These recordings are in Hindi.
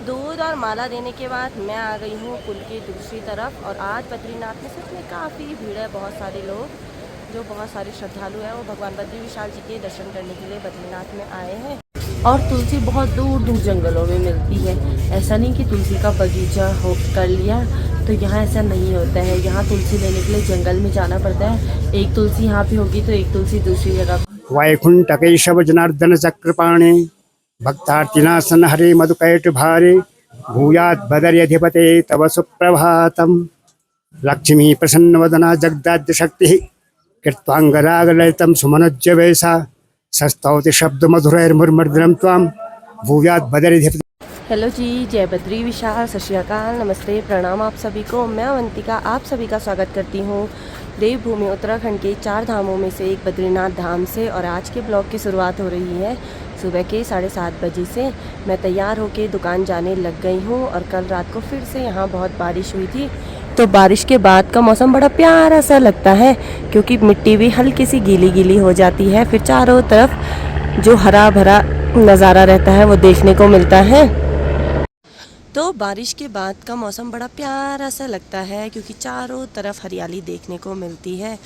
दूध और माला देने के बाद मैं आ गई हूँ पुल की दूसरी तरफ। और आज बद्रीनाथ में सच में काफ़ी भीड़ है, बहुत सारे लोग जो बहुत सारे श्रद्धालु हैं वो भगवान बद्री विशाल जी के दर्शन करने के लिए बद्रीनाथ में आए हैं। और तुलसी बहुत दूर दूर जंगलों में मिलती है, ऐसा नहीं कि तुलसी का बगीचा हो कर लिया, तो यहाँ ऐसा नहीं होता है। यहाँ तुलसी लेने के लिए जंगल में जाना पड़ता है। एक तुलसी यहाँ पे होगी तो एक तुलसी दूसरी जगह। वैकुंठ केशव जनार्दन चक्रपाणे भक्तार्तिनाशन हरे मधुकैट भारे भूयात् बदर्यधिपते तव सुप्रभातम लक्ष्मी प्रसन्न वदना जगदाद्य शक्ति कृत्वांगरागललितं सुमनोज्ज वैसा सस्तौति शब्द मधुरैर्मुर्मर्दनं त्वां भूयात् बदर्यधिपते। हेलो जी, जय बद्री विशाल, सत श्री अकाल, नमस्ते, प्रणाम आप सभी को। मैं अवंतिका आप सभी का स्वागत करती हूँ देवभूमि उत्तराखंड के 4 धामों में से एक बद्रीनाथ धाम से। और आज के ब्लॉग की शुरुआत हो रही है सुबह के 7:30 बजे से। मैं तैयार होकर दुकान जाने लग गई हूँ। और कल रात को फिर से यहाँ बहुत बारिश हुई थी, तो बारिश के बाद का मौसम बड़ा प्यारा सा लगता है, क्योंकि मिट्टी भी हल्की सी गीली गीली हो जाती है। फिर चारों तरफ जो हरा भरा नज़ारा रहता है वो देखने को मिलता है। तो बारिश के बाद का मौसम बड़ा प्यारा सा लगता है, क्योंकि चारों तरफ हरियाली देखने को मिलती है।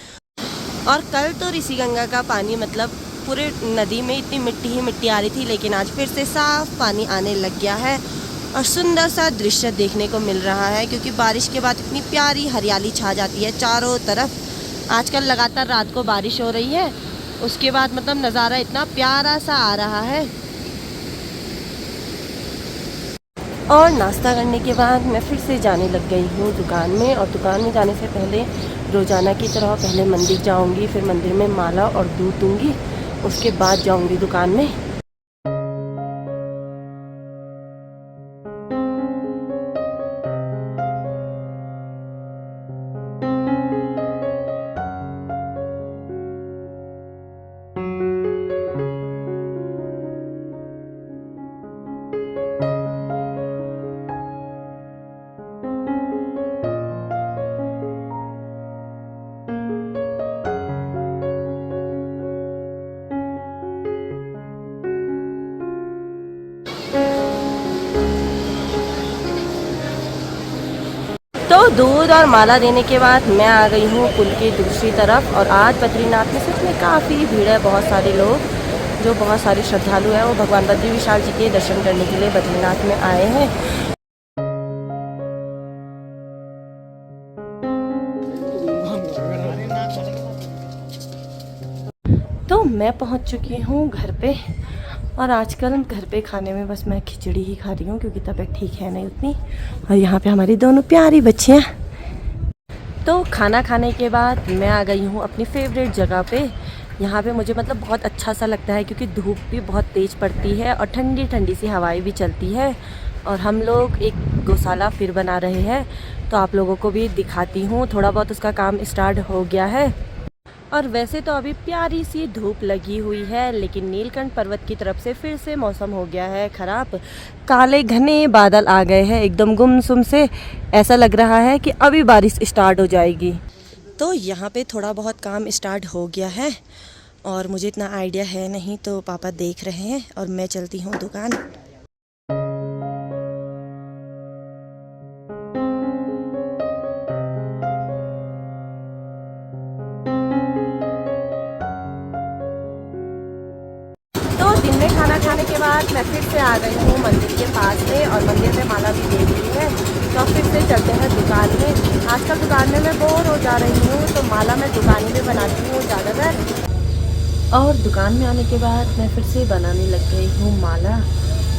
और कल तो ऋषिगंगा का पानी मतलब पूरे नदी में इतनी मिट्टी ही मिट्टी आ रही थी, लेकिन आज फिर से साफ पानी आने लग गया है और सुंदर सा दृश्य देखने को मिल रहा है, क्योंकि बारिश के बाद इतनी प्यारी हरियाली छा जाती है चारों तरफ। आजकल लगातार रात को बारिश हो रही है, उसके बाद मतलब नज़ारा इतना प्यारा सा आ रहा है। और नाश्ता करने के बाद मैं फिर से जाने लग गई हूँ दुकान में। और दुकान में जाने से पहले रोज़ाना की तरह पहले मंदिर जाऊँगी, फिर मंदिर में माला और दूध दूँगी, उसके बाद जाऊँगी दुकान में। तो दूध और माला देने के बाद मैं आ गई हूँ पुल की दूसरी तरफ। और आज बद्रीनाथ में सच में काफ़ी भीड़ है, बहुत सारे लोग जो बहुत सारे श्रद्धालु हैं वो भगवान बद्री विशाल जी के दर्शन करने के लिए बद्रीनाथ में आए हैं। तो मैं पहुँच चुकी हूँ घर पे। और आजकल घर पे खाने में बस मैं खिचड़ी ही खा रही हूँ, क्योंकि तबीयत ठीक है नहीं उतनी। और यहाँ पे हमारी दोनों प्यारी बच्चियाँ। तो खाना खाने के बाद मैं आ गई हूँ अपनी फेवरेट जगह पे। यहाँ पे मुझे मतलब बहुत अच्छा सा लगता है, क्योंकि धूप भी बहुत तेज़ पड़ती है और ठंडी ठंडी सी हवाएं भी चलती है। और हम लोग एक गौशाला फिर बना रहे हैं, तो आप लोगों को भी दिखाती हूँ। थोड़ा बहुत उसका काम स्टार्ट हो गया है। और वैसे तो अभी प्यारी सी धूप लगी हुई है, लेकिन नीलकंठ पर्वत की तरफ से फिर से मौसम हो गया है ख़राब। काले घने बादल आ गए हैं एकदम गुमसुम से, ऐसा लग रहा है कि अभी बारिश स्टार्ट हो जाएगी। तो यहाँ पे थोड़ा बहुत काम स्टार्ट हो गया है, और मुझे इतना आइडिया है नहीं, तो पापा देख रहे हैं और मैं चलती हूँ दुकान। तो दिन में खाना खाने के बाद मैं फिर से आ गई हूँ मंदिर के पास में, और मंदिर में माला भी दे दी है। तो फिर से चलते हैं दुकान में। आजकल दुकान में मैं बोर हो जा रही हूँ, तो माला मैं दुकान में बनाती हूँ ज़्यादातर। और दुकान में आने के बाद मैं फिर से बनाने लग गई हूँ माला।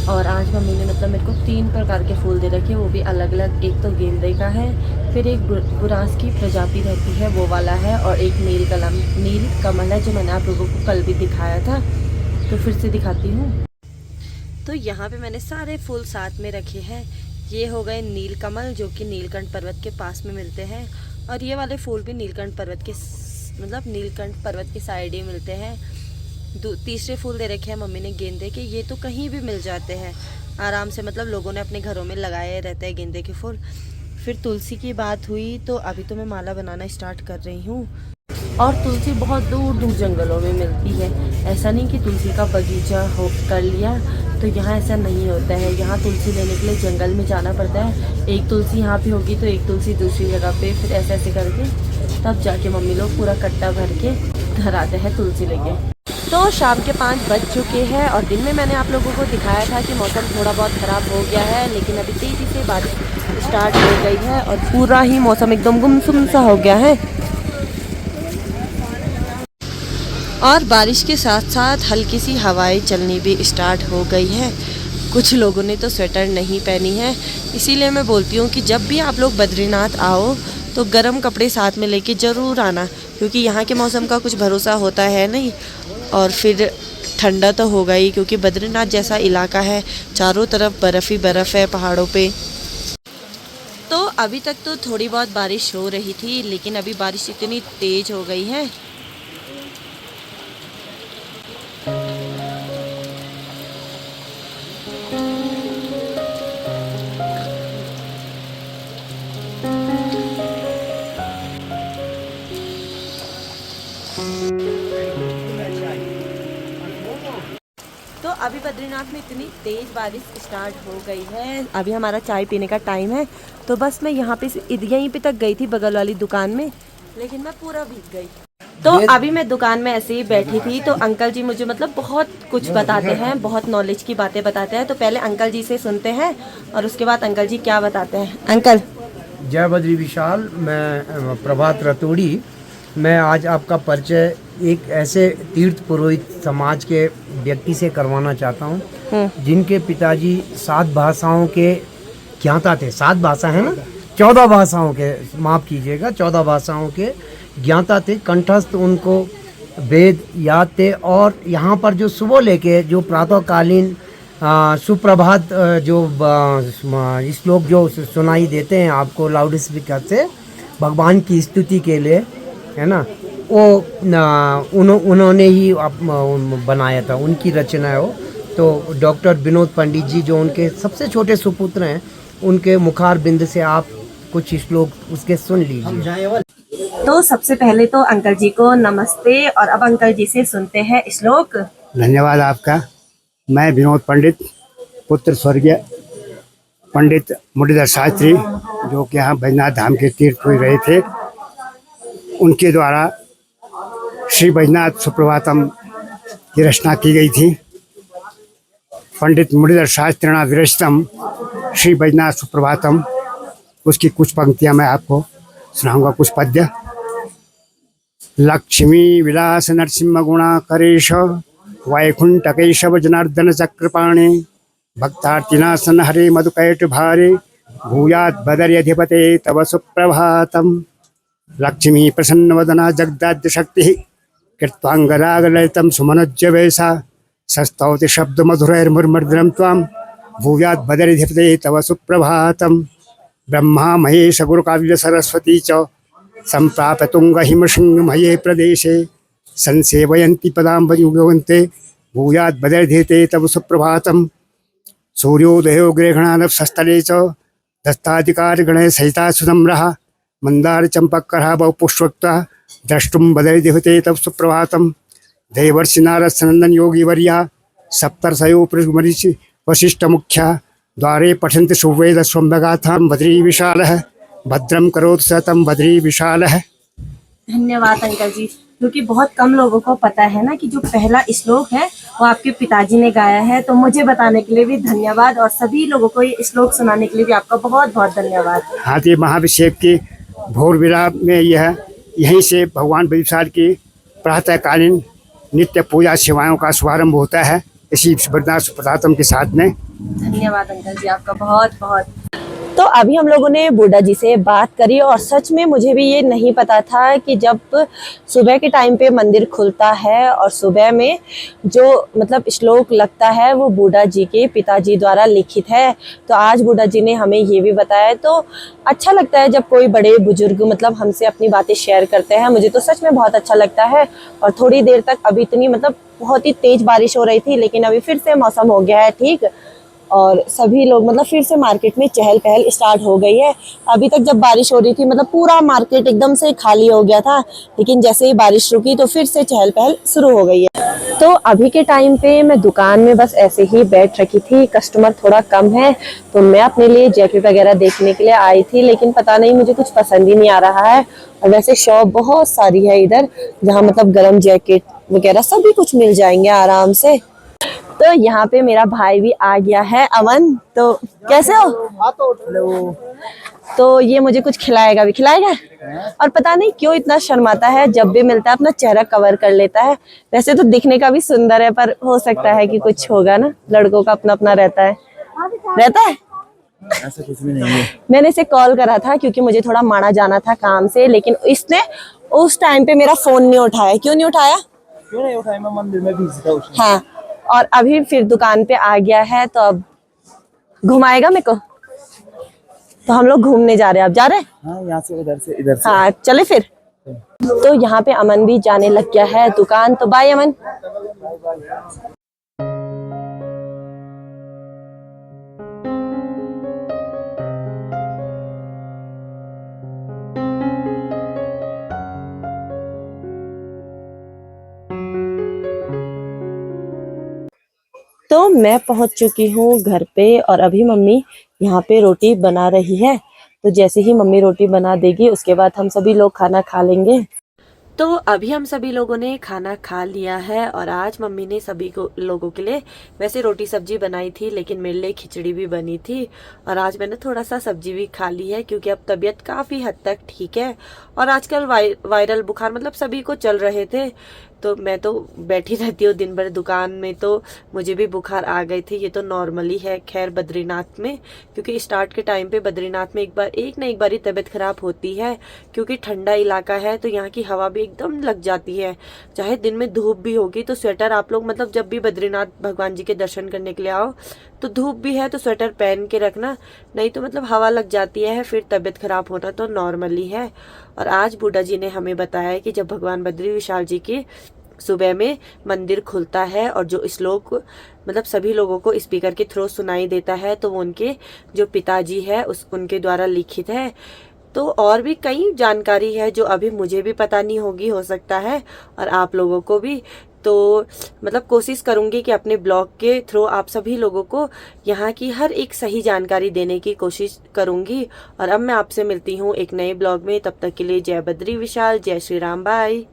और आज मम्मी ने मतलब मेरे को 3 प्रकार के फूल दे रखे, वो भी अलग अलग। एक तो गेंदे का है, फिर एक बुरांस की प्रजाति रहती है वो वाला है, और एक नील कमल है, जो मैंने आप लोगों को कल भी दिखाया था, तो फिर से दिखाती हूँ। तो यहाँ पे मैंने सारे फूल साथ में रखे हैं। ये हो गए नील कमल, जो कि नीलकंठ पर्वत के पास में मिलते हैं। और ये वाले फूल भी नीलकंठ पर्वत के मतलब नीलकंठ पर्वत की साइड ही मिलते हैं। तीसरे फूल दे रखे हैं मम्मी ने गेंदे के। ये तो कहीं भी मिल जाते हैं आराम से, मतलब लोगों ने अपने घरों में लगाए रहते हैं गेंदे के फूल। फिर तुलसी की बात हुई, तो अभी तो मैं माला बनाना स्टार्ट कर रही हूँ। और तुलसी बहुत दूर दूर जंगलों में मिलती है। ऐसा नहीं कि तुलसी का बगीचा हो कर लिया, तो यहाँ ऐसा नहीं होता है। यहाँ तुलसी लेने के लिए जंगल में जाना पड़ता है। एक तुलसी यहाँ पे होगी तो एक तुलसी दूसरी जगह पे, फिर ऐसे ऐसे करके तब जाके मम्मी लोग पूरा कट्टा भर के घर आते हैं तुलसी लेके। तो शाम के 5 बज चुके हैं और दिन में मैंने आप लोगों को दिखाया था कि मौसम थोड़ा बहुत ख़राब हो गया है, लेकिन अभी तेज़ी से बारिश स्टार्ट हो गई है और पूरा ही मौसम एकदम गुमसुम सा हो गया है। और बारिश के साथ साथ हल्की सी हवाएं चलनी भी स्टार्ट हो गई है। कुछ लोगों ने तो स्वेटर नहीं पहनी है, इसीलिए मैं बोलती हूँ कि जब भी आप लोग बद्रीनाथ आओ तो गर्म कपड़े साथ में लेके ज़रूर आना, क्योंकि यहाँ के मौसम का कुछ भरोसा होता है नहीं। और फिर ठंडा तो होगा ही, क्योंकि बद्रीनाथ जैसा इलाका है, चारों तरफ बर्फ़ ही बर्फ़ है पहाड़ों पे। तो अभी तक तो थोड़ी बहुत बारिश हो रही थी, लेकिन अभी बारिश इतनी तेज़ हो गई है। तो अभी बद्रीनाथ में इतनी तेज़ बारिश स्टार्ट हो गई है। अभी हमारा चाय पीने का टाइम है, तो बस मैं यहाँ पे यहीं पे तक गई थी बगल वाली दुकान में, लेकिन मैं पूरा भीग गई। तो अभी मैं दुकान में ऐसे ही बैठी थी, तो अंकल जी मुझे मतलब बहुत कुछ बताते हैं, बहुत नॉलेज की बातें बताते हैं। तो पहले अंकल जी से सुनते हैं और उसके बाद अंकल जी क्या बताते हैं। अंकल जय बद्री विशाल, मैं प्रभात रतोड़ी। मैं आज आपका परिचय एक ऐसे तीर्थ पुरोहित समाज के व्यक्ति से करवाना चाहता हूँ जिनके पिताजी 7 भाषाओं के ज्ञाता थे। 7 भाषा है ना, 14 भाषाओं के, माफ़ कीजिएगा, 14 भाषाओं के ज्ञाता थे। कंठस्थ उनको वेद याद थे। और यहाँ पर जो सुबह लेके जो प्रातःकालीन सुप्रभात जो श्लोक जो सुनाई देते हैं आपको लाउड स्पीकर से भगवान की स्तुति के लिए, है ना, वो उन्होंने ही बनाया था, उनकी रचना है वो। तो डॉक्टर विनोद पंडित जी जो उनके सबसे छोटे सुपुत्र हैं, उनके मुखार बिंद से आप कुछ श्लोक उसके सुन लीजिए। तो सबसे पहले तो अंकल जी को नमस्ते, और अब अंकल जी से सुनते हैं श्लोक। धन्यवाद आपका। मैं विनोद पंडित, पुत्र स्वर्गीय पंडित मुरलीधर शास्त्री, जो कि यहाँ बैजनाथ धाम के तीर्थ हुए रहे थे, उनके द्वारा श्री बैजनाथ सुप्रभातम की रचना की गई थी। पंडित मुरलीधर शास्त्रिणा विरचितम श्री बैजनाथ सुप्रभातम, उसकी कुछ पंक्तियाँ मैं आपको सुनाऊंगा, कुछ पद्य। लक्ष्मी विलास नरसिंह गुणाकरेश वैकुंठकेशव जनार्दन चक्रपाणे भक्तार्तिनाशन हरे मधुकैट भारे भूयात् बदर्यधिपते तव सुप्रभातम। लक्ष्मी प्रसन्नवदना जगदाद्य शक्ति कृत्वांगरागललितं सुमनोज्य वैसा सस्तौति शब्द मधुरैर्मुर्मर्दनं त्वां भूयात् बदर्यधिपते तव सुप्रभातम। ब्रह्मा महेश गुरुकाव्य सरस्वती च संप्राप्य तुंग हिमशृंगमये प्रदेशे संसेवयन्ति पदाम्बुजयुगवन्ते भूयात् बदर्यधिपते तव सुप्रभातम। सूर्योदयो ग्रहणानभस्थले च दत्ताधिकारगणैः सहिता सुनम्रः मंदार चंपकरः बहु पुष्पक्ता द्रष्टुं बदर्यधिपते तव सुप्रभातम। देवर्षि नारद सनंदन योगी वर्या सप्तर्षयो मरीचि वशिष्ठ मुख्या द्वारे पठन्ति सुवेद स्वम्भगाथां बद्री विशालः भद्रं करोतु सततं बद्री विशालः। धन्यवाद अंकल जी, क्योंकि बहुत कम लोगों को पता है ना कि जो पहला श्लोक है वो आपके पिताजी ने गाया है। तो मुझे बताने के लिए भी धन्यवाद, और सभी लोगों को ये श्लोक सुनाने के लिए भी आपका बहुत बहुत धन्यवाद। हाँ, ये महाभिषेक की भोर विराम में यहीं से भगवान विशाल की प्रातःकालीन नित्य पूजा सेवाओं का शुभारंभ होता है, इसी बद्रीनाथ सुप्रभातम के साथ में। धन्यवाद अंकल जी, आपका बहुत बहुत। तो अभी हम लोगों ने बुड्ढा जी से बात करी, और सच में मुझे भी ये नहीं पता था कि जब सुबह के टाइम पे मंदिर खुलता है और सुबह में जो मतलब श्लोक लगता है वो बुड्ढा जी के पिताजी द्वारा लिखित है। तो आज बुड्ढा जी ने हमें ये भी बताया, तो अच्छा लगता है जब कोई बड़े बुजुर्ग मतलब हमसे अपनी बातें शेयर करते हैं। मुझे तो सच में बहुत अच्छा लगता है। और थोड़ी देर तक अभी इतनी मतलब बहुत ही तेज़ बारिश हो रही थी, लेकिन अभी फिर से मौसम हो गया है ठीक। और सभी लोग मतलब फिर से मार्केट में चहल पहल स्टार्ट हो गई है। अभी तक जब बारिश हो रही थी मतलब पूरा मार्केट एकदम से खाली हो गया था, लेकिन जैसे ही बारिश रुकी तो फिर से चहल पहल शुरू हो गई है। तो अभी के टाइम पे मैं दुकान में बस ऐसे ही बैठ रखी थी, कस्टमर थोड़ा कम है तो मैं अपने लिए जैकेट वगैरह देखने के लिए आई थी, लेकिन पता नहीं मुझे कुछ पसंद ही नहीं आ रहा है। और वैसे शॉप बहुत सारी है इधर जहाँ मतलब गर्म जैकेट वगैरह सभी कुछ मिल जाएंगे आराम से। तो यहाँ पे मेरा भाई भी आ गया है, अमन। तो कैसे हो? हेलो। तो ये मुझे कुछ खिलाएगा भी, खिलाएगा। और पता नहीं क्यों इतना शर्माता है, जब भी मिलता है अपना चेहरा कवर कर लेता है। वैसे तो दिखने का भी सुंदर है, पर हो सकता है कि कुछ होगा ना, लड़कों का अपना अपना रहता है। ऐसा कुछ भी नहीं है। मैंने इसे कॉल करा था क्योंकि मुझे थोड़ा माड़ा जाना था काम से, लेकिन इसने उस टाइम पे मेरा फोन नहीं उठाया। क्यों नहीं उठाया? क्यों नहीं उठाया? मैं मंदिर में बिजी था उस हाँ, और अभी फिर दुकान पे आ गया है, तो अब घुमाएगा मेरे को। तो हम लोग घूमने जा रहे हैं। आप जा रहे हैं? हाँ, यहाँ से उधर से इधर से। हाँ चले फिर। तो यहाँ पे अमन भी जाने लग गया है दुकान। तो बाय अमन। तो मैं पहुंच चुकी हूँ घर पे और अभी मम्मी यहाँ पे रोटी बना रही है। तो जैसे ही मम्मी रोटी बना देगी उसके बाद हम सभी लोग खाना खा लेंगे। तो अभी हम सभी लोगों ने खाना खा लिया है और आज मम्मी ने सभी लोगों के लिए वैसे रोटी सब्जी बनाई थी, लेकिन मेरे लिए खिचड़ी भी बनी थी। और आज मैंने थोड़ा सा सब्जी भी खा ली है क्योंकि अब तबीयत काफ़ी हद तक ठीक है। और आजकल वायरल बुखार मतलब सभी को चल रहे थे, तो मैं तो बैठी रहती हूँ दिन भर दुकान में, तो मुझे भी बुखार आ गई थी। ये तो नॉर्मली है खैर बद्रीनाथ में, क्योंकि स्टार्ट के टाइम पे बद्रीनाथ में एक ना एक बार तबीयत खराब होती है, क्योंकि ठंडा इलाका है तो यहाँ की हवा भी एकदम लग जाती है। चाहे दिन में धूप भी होगी तो स्वेटर आप लोग मतलब जब भी बद्रीनाथ भगवान जी के दर्शन करने के लिए आओ तो धूप भी है तो स्वेटर पहन के रखना, नहीं तो मतलब हवा लग जाती है, फिर तबीयत खराब होना तो नॉर्मली है। और आज बूढ़ा जी ने हमें बताया कि जब भगवान बद्री विशाल जी की सुबह में मंदिर खुलता है और जो श्लोक मतलब सभी लोगों को स्पीकर के थ्रू सुनाई देता है, तो वो उनके जो पिताजी है उनके द्वारा लिखित है। तो और भी कई जानकारी है जो अभी मुझे भी पता नहीं होगी, हो सकता है और आप लोगों को भी। तो मतलब कोशिश करूंगी कि अपने ब्लॉग के थ्रू आप सभी लोगों को यहाँ की हर एक सही जानकारी देने की कोशिश करूंगी। और अब मैं आपसे मिलती हूँ एक नए ब्लॉग में, तब तक के लिए जय बद्री विशाल, जय श्री राम, बाय।